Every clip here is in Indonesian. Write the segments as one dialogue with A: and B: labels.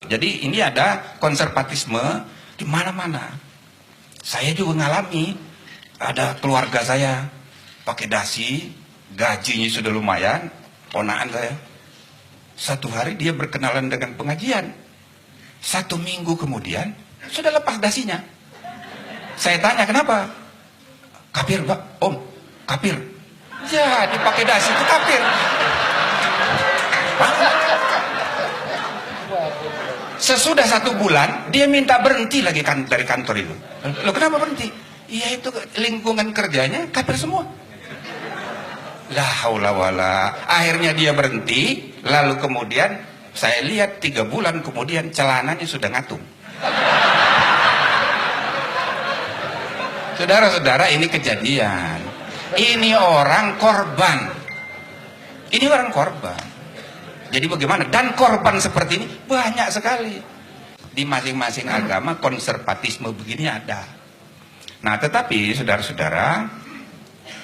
A: Jadi ini ada konservatisme di mana-mana. Saya juga ngalami, ada keluarga saya pakai dasi, gajinya sudah lumayan, ponakan saya. Satu hari dia berkenalan dengan pengajian. 1 minggu kemudian sudah lepas dasinya. Saya tanya kenapa? Kafir Pak, Om, kafir. Ya, dipakai dasi itu kafir. Sesudah 1 bulan dia minta berhenti lagi dari kantor itu. Loh kenapa berhenti? Iya itu lingkungan kerjanya kafir semua. La haula wala. Akhirnya dia berhenti. Lalu kemudian saya lihat 3 bulan kemudian celananya sudah ngatung. Saudara-saudara, ini kejadian. Ini orang korban. Ini orang korban. Jadi bagaimana? Dan korban seperti ini banyak sekali. Di masing-masing agama konservatisme begini ada. Nah tetapi saudara-saudara,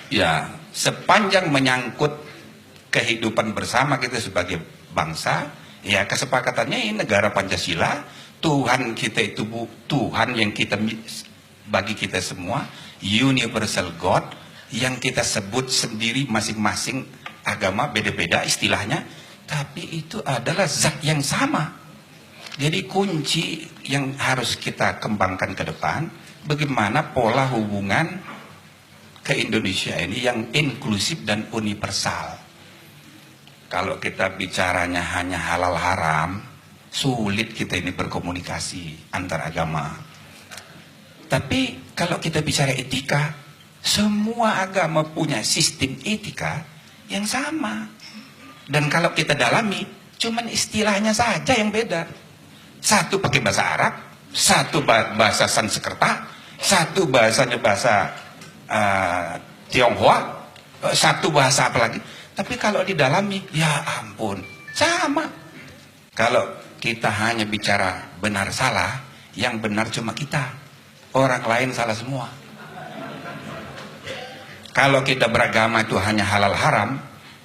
A: ya sepanjang menyangkut kehidupan bersama kita sebagai bangsa, ya kesepakatannya ini negara Pancasila, Tuhan kita itu Tuhan yang kita bagi kita semua, universal God, yang kita sebut sendiri masing-masing agama beda-beda istilahnya, tapi itu adalah zat yang sama. Jadi kunci yang harus kita kembangkan ke depan, bagaimana pola hubungan ke Indonesia ini yang inklusif dan universal. Kalau kita bicaranya hanya halal haram, sulit kita ini berkomunikasi antar agama. Tapi kalau kita bicara etika, semua agama punya sistem etika yang sama. Dan kalau kita dalami, cuman istilahnya saja yang beda. Satu pakai bahasa Arab, satu bahasa Sanskerta, satu bahasanya bahasa Tionghoa, satu bahasa apa lagi. Tapi kalau didalami, ya ampun, sama. Kalau kita hanya bicara benar salah, yang benar cuma kita, orang lain salah semua. Kalau kita beragama itu hanya halal haram,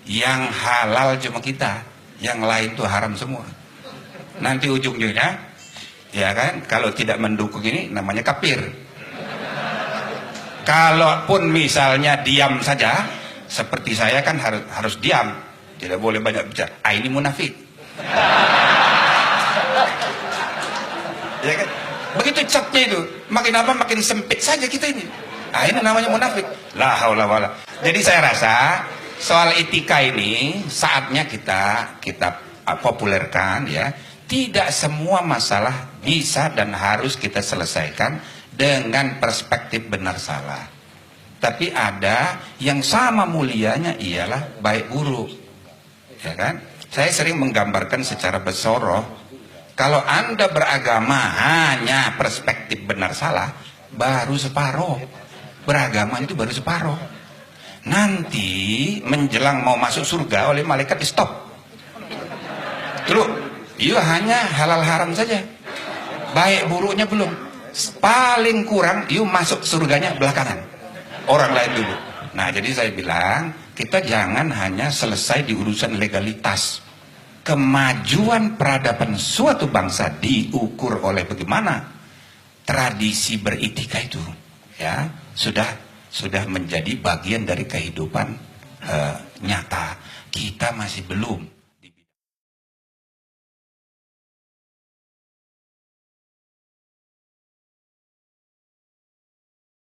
A: yang halal cuma kita, yang lain itu haram semua. Nanti ujung-ujungnya, ya kan, kalau tidak mendukung ini namanya kafir. Kalaupun misalnya diam saja, seperti saya kan harus diam, tidak boleh banyak bicara. Ini munafik. Ya kan? Begitu capnya itu, makin apa makin sempit saja kita ini. Ini namanya munafik. La haula wala. Jadi saya rasa soal etika ini saatnya kita populerkan ya. Tidak semua masalah bisa dan harus kita selesaikan dengan perspektif benar salah. Tapi ada yang sama mulianya ialah baik buruk. Ya kan? Saya sering menggambarkan secara besoroh, kalau Anda beragama hanya perspektif benar salah, baru separuh. Beragama itu baru separuh. Nanti menjelang mau masuk surga oleh malaikat di stop. Dulu iya hanya halal haram saja, baik buruknya belum. Paling kurang iya masuk surganya belakangan, orang lain dulu. Nah jadi saya bilang, kita jangan hanya selesai di urusan legalitas. Kemajuan peradaban suatu bangsa diukur oleh bagaimana tradisi beretika itu, ya sudah menjadi bagian dari kehidupan nyata. Kita masih belum.